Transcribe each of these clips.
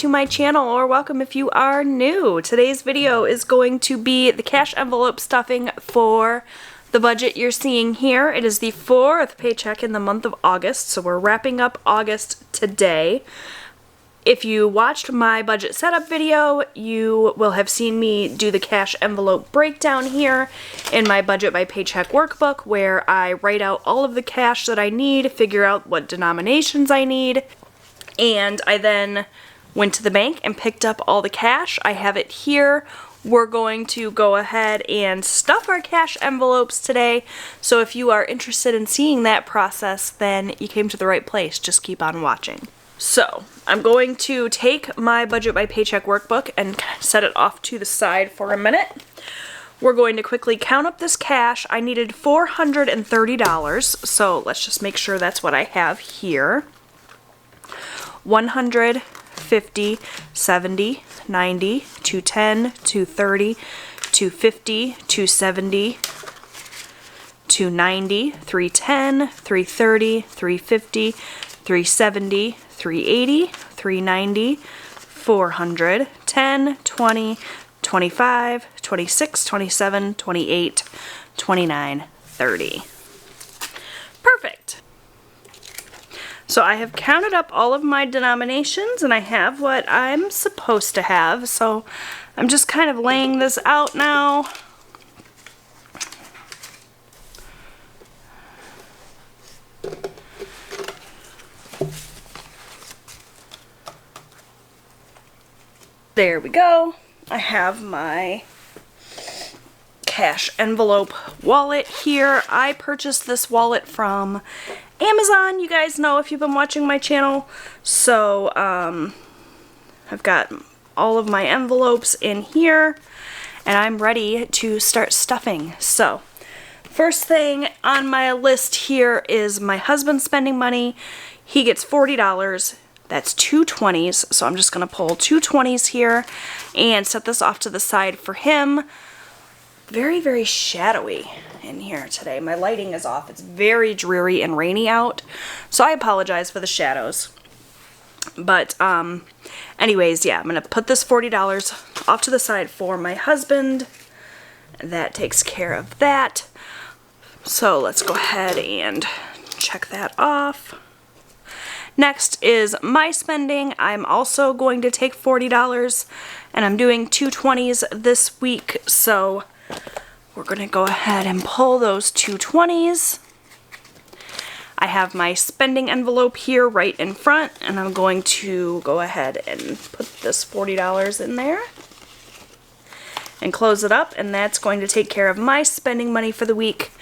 to my channel, or welcome if you are new. Today's video is going to be the cash envelope stuffing for the budget you're seeing here. It is the 4th paycheck in the month of August, so we're wrapping up August today. If you watched my budget setup video, you will have seen me do the cash envelope breakdown here in my budget by paycheck workbook, where I write out all of the cash that I need, figure out what denominations I need, and I then went to the bank and picked up all the cash. I have it here. We're going to go ahead and stuff our cash envelopes today. So if you are interested in seeing that process, then you came to the right place. Just keep on watching. So I'm going to take my budget by paycheck workbook and set it off to the side for a minute. We're going to quickly count up this cash. I needed $430, so let's just make sure that's what I have here. 100, 50, 70, 90, 210, 230, 250, 270, 290, 310, 330, 350, 370, 380, 390, 400, 10, 20, 25, 26, 27, 28, 29, 30. Perfect. So I have counted up all of my denominations and I have what I'm supposed to have. So I'm just kind of laying this out now. There we go. I have my cash envelope wallet here. I purchased this wallet from Amazon, you guys know if you've been watching my channel. So I've got all of my envelopes in here and I'm ready to start stuffing. So first thing on my list here is my husband spending money. He gets $40. That's two 20s, so I'm just going to pull two 20s here and set this off to the side for him. Very, very shadowy in here today. My lighting is off. It's very dreary and rainy out, so I apologize for the shadows. But anyways, yeah, I'm going to put this $40 off to the side for my husband. That takes care of that. So let's go ahead and check that off. Next is my spending. I'm also going to take $40 and I'm doing two 20s this week, so we're going to go ahead and pull those two 20s. I have my spending envelope here right in front and I'm going to go ahead and put this $40 in there and close it up, and that's going to take care of my spending money for the week.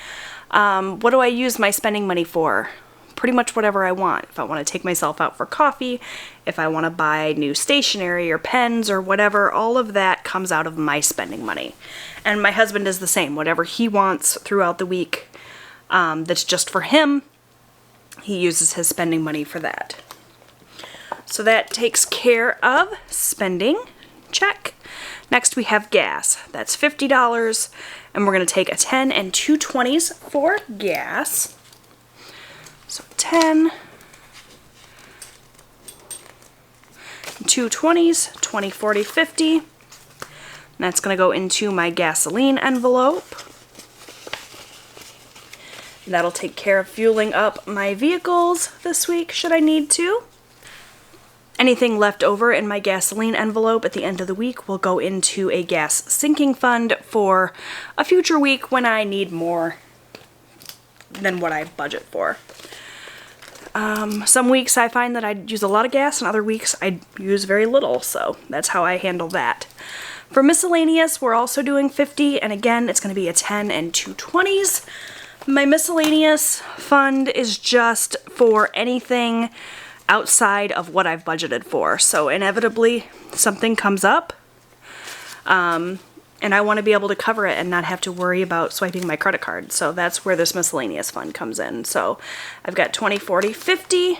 What do I use my spending money for? Pretty much whatever I want. If I want to take myself out for coffee, if I want to buy new stationery or pens or whatever, all of that comes out of my spending money. And my husband is the same. Whatever he wants throughout the week that's just for him, he uses his spending money for that. So that takes care of spending. Check. Next we have gas. That's $50, and we're going to take a 10 and two 20s for gas. So 10, 2 20s, 20, 40, 50. And that's going to go into my gasoline envelope. And that'll take care of fueling up my vehicles this week, should I need to. Anything left over in my gasoline envelope at the end of the week will go into a gas sinking fund for a future week when I need more than what I budget for. Some weeks I find that I use a lot of gas, and other weeks I use very little, so that's how I handle that. For miscellaneous, we're also doing 50, and again, it's going to be a 10 and two 20s. My miscellaneous fund is just for anything outside of what I've budgeted for, so inevitably something comes up, and I want to be able to cover it and not have to worry about swiping my credit card. So that's where this miscellaneous fund comes in. So I've got 20, 40, 50.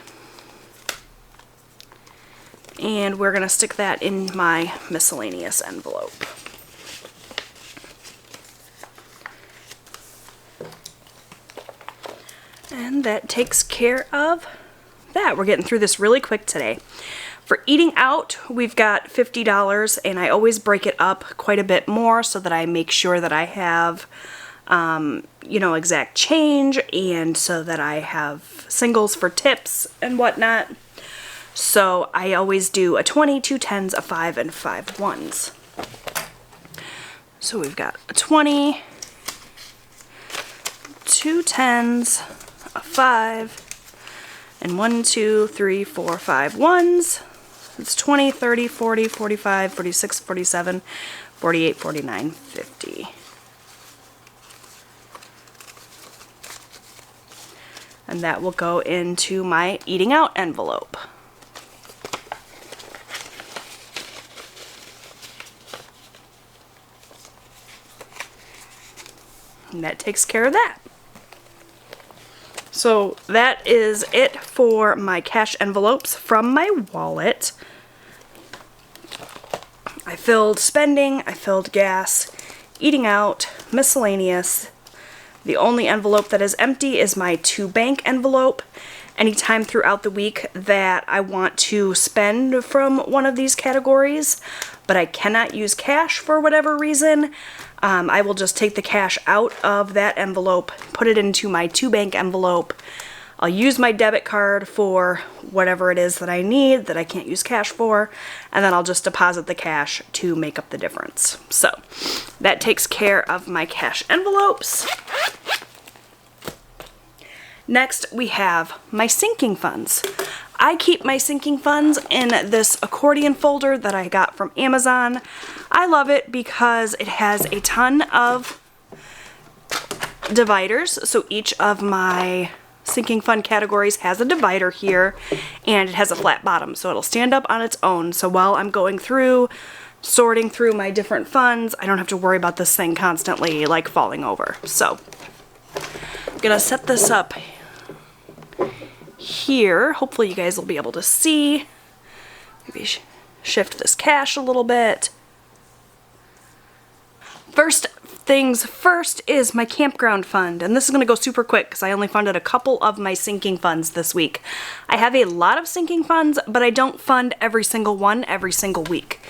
And we're going to stick that in my miscellaneous envelope. And that takes care of that. We're getting through this really quick today. For eating out, we've got $50, and I always break it up quite a bit more so that I make sure that I have, you know, exact change, and so that I have singles for tips and whatnot. So I always do a 20, 2 10s, a 5, and 5 1s. So we've got a 20, 2 10s, a 5, and 1, 2, 3, 4, 5 1s. It's 20, 30, 40, 45, 46, 47, 48, 49, 50. And that will go into my eating out envelope. And that takes care of that. So that is it for my cash envelopes from my wallet. I filled spending, I filled gas, eating out, miscellaneous. The only envelope that is empty is my to bank envelope. Anytime throughout the week that I want to spend from one of these categories, but I cannot use cash for whatever reason, I will just take the cash out of that envelope, put it into my to bank envelope. I'll use my debit card for whatever it is that I need that I can't use cash for, and then I'll just deposit the cash to make up the difference. So that takes care of my cash envelopes. Next, we have my sinking funds. I keep my sinking funds in this accordion folder that I got from Amazon. I love it because it has a ton of dividers. So each of my sinking fund categories has a divider here, and it has a flat bottom, so it'll stand up on its own. So while I'm going through, sorting through my different funds, I don't have to worry about this thing constantly like falling over. So I'm gonna set this up here. Hopefully you guys will be able to see. Maybe shift this cash a little bit. First things first is my campground fund, and this is going to go super quick because I only funded a couple of my sinking funds this week. I have a lot of sinking funds, but I don't fund every single one every single week.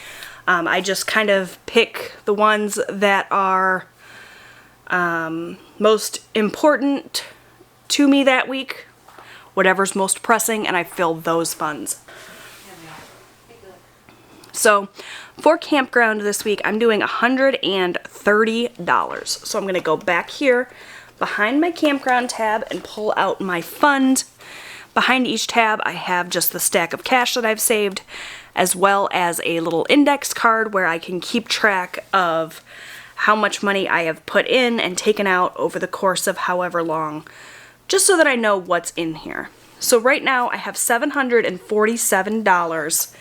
I just kind of pick the ones that are most important to me that week, whatever's most pressing, and I fill those funds. So for campground this week, I'm doing $130. So I'm going to go back here behind my campground tab and pull out my fund. Behind each tab, I have just the stack of cash that I've saved, as well as a little index card where I can keep track of how much money I have put in and taken out over the course of however long, just so that I know what's in here. So right now I have $747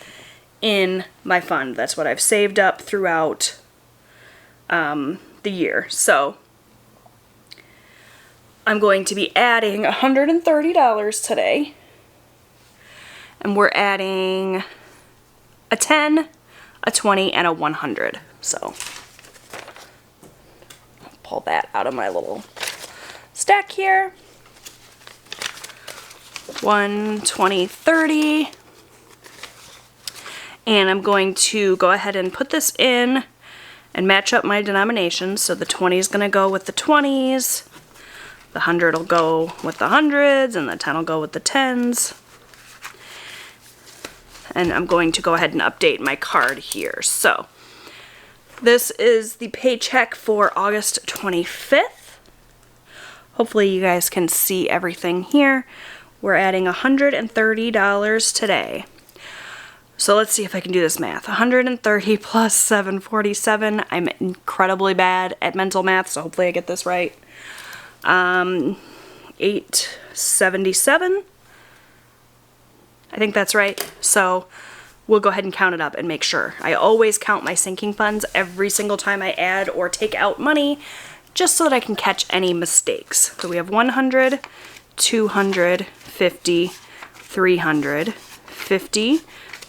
in my fund. That's what I've saved up throughout the year. So I'm going to be adding $130 today, and we're adding a 10, a 20, and a 100. So I'll pull that out of my little stack here. 1, 20, 30. And I'm going to go ahead and put this in and match up my denominations. So the 20 is going to go with the 20s, the 100 will go with the 100s, and the 10 will go with the 10s. And I'm going to go ahead and update my card here. So this is the paycheck for August 25th. Hopefully you guys can see everything here. We're adding $130 today. So let's see if I can do this math. 130 plus 747. I'm incredibly bad at mental math, so hopefully I get this right. 877. I think that's right. So we'll go ahead and count it up and make sure. I always count my sinking funds every single time I add or take out money, just so that I can catch any mistakes. So we have 100, 200, 50, 300, 50,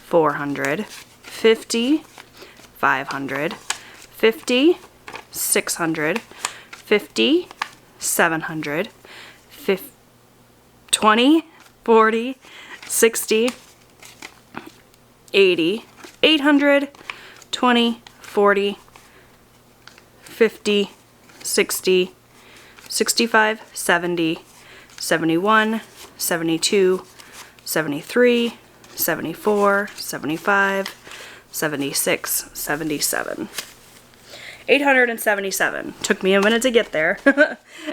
400, 50, 500, 50, 600, 50, 700, 20, 40, 60, 80, 800, 20, 40, 50, 60, 65, 70, 71, 72, 73, 74, 75, 76, 77. 877. Took me a minute to get there.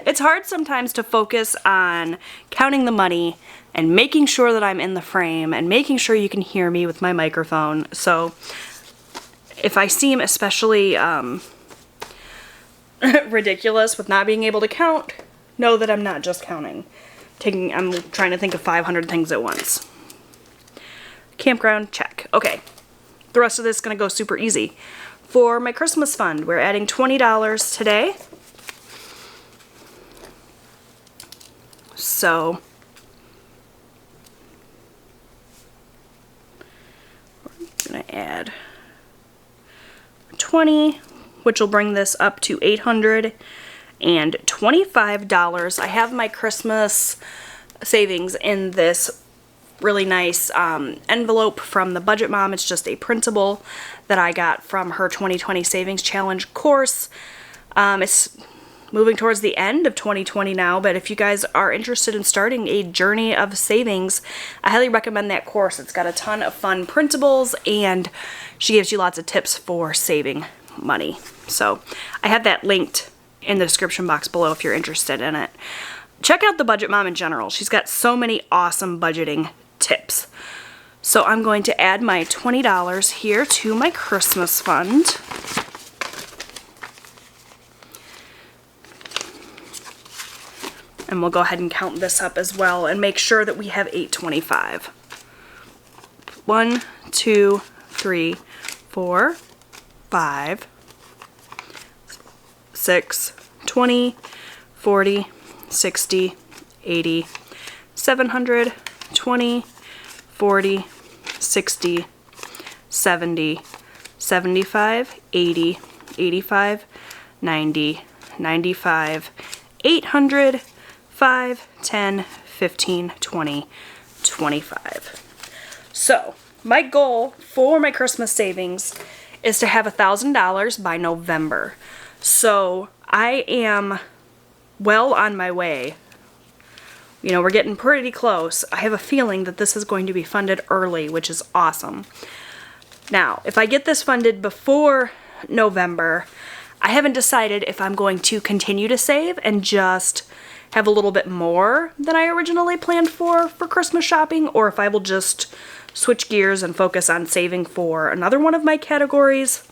It's hard sometimes to focus on counting the money and making sure that I'm in the frame and making sure you can hear me with my microphone. So if I seem especially ridiculous with not being able to count, know that I'm not just counting. I'm trying to think of 500 things at once. Campground, check. Okay. The rest of this is going to go super easy. For my Christmas fund, we're adding $20 today. So we're going to add 20, which will bring this up to $825. I have my Christmas savings in this really nice envelope from the Budget Mom. It's just a printable that I got from her 2020 Savings Challenge course. It's moving towards the end of 2020 now, but if you guys are interested in starting a journey of savings, I highly recommend that course. It's got a ton of fun printables, and she gives you lots of tips for saving money. So I have that linked in the description box below if you're interested in it. Check out the Budget Mom in general. She's got so many awesome budgeting tips. So I'm going to add my $20 here to my Christmas fund. And we'll go ahead and count this up as well and make sure that we have $825. 1, 2, 3, 4, 5, 6, 20, 40, 60, 80, 700, 20, 40, 60, 70, 75, 80, 85, 90, 95, 800, 5, 10, 15, 20, 25. So my goal for my Christmas savings is to have $1,000 by November. So I am well on my way. You know, we're getting pretty close. I have a feeling that this is going to be funded early, which is awesome. Now, if I get this funded before November, I haven't decided if I'm going to continue to save and just have a little bit more than I originally planned for Christmas shopping, or if I will just switch gears and focus on saving for another one of my categories.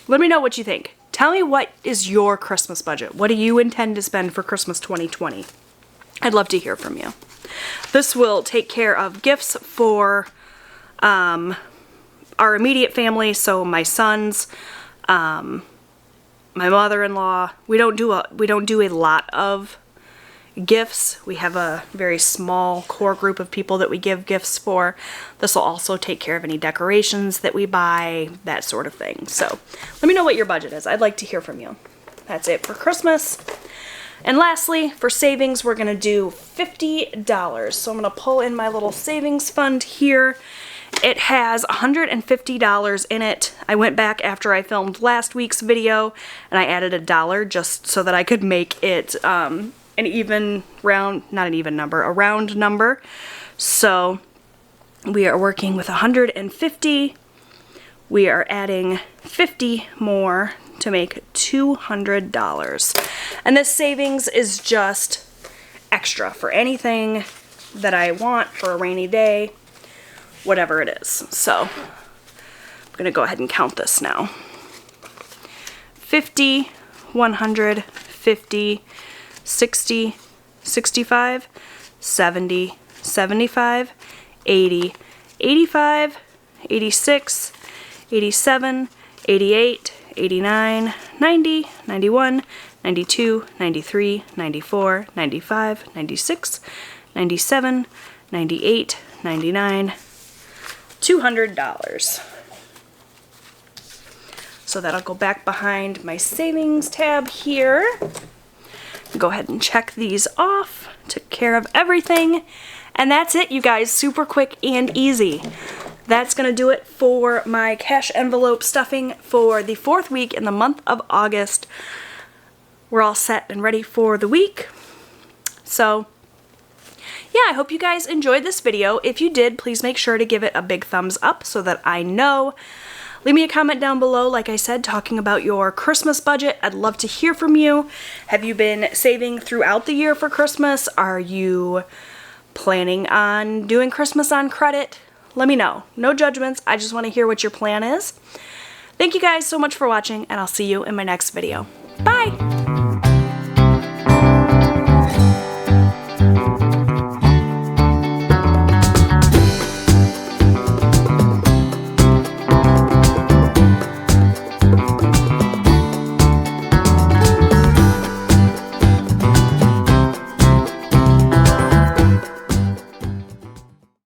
Let me know what you think. Tell me, what is your Christmas budget? What do you intend to spend for Christmas 2020? I'd love to hear from you. This will take care of gifts for our immediate family, so my sons, my mother-in-law. We don't do a lot of gifts. We have a very small core group of people that we give gifts for. This will also take care of any decorations that we buy, that sort of thing. So let me know what your budget is. I'd like to hear from you. That's it for Christmas. And lastly, for savings, we're going to do $50. So I'm going to pull in my little savings fund here. It has $150 in it. I went back after I filmed last week's video and I added $1 just so that I could make it an even round, not an even number, a round number. So we are working with $150. We are adding 50 more to make $200. And this savings is just extra for anything that I want for a rainy day, whatever it is. So I'm gonna go ahead and count this now. 50, 100, 50, 60, 65, 70, 75, 80, 85, 86, 87, 88, 89, 90, 91, 92, 93, 94, 95, 96, 97, 98, 99, $200. So that'll go back behind my savings tab here. Go ahead and check these off. Took care of everything. And that's it, you guys. Super quick and easy. that's going to do it for my cash envelope stuffing for the 4th week in the month of August. We're all set and ready for the week. So yeah, I hope you guys enjoyed this video. If you did, please make sure to give it a big thumbs up so that I know. Leave me a comment down below, like I said, talking about your Christmas budget. I'd love to hear from you. Have you been saving throughout the year for Christmas? Are you planning on doing Christmas on credit? Let me know. No judgments. I just want to hear what your plan is. Thank you guys so much for watching, and I'll see you in my next video. Bye!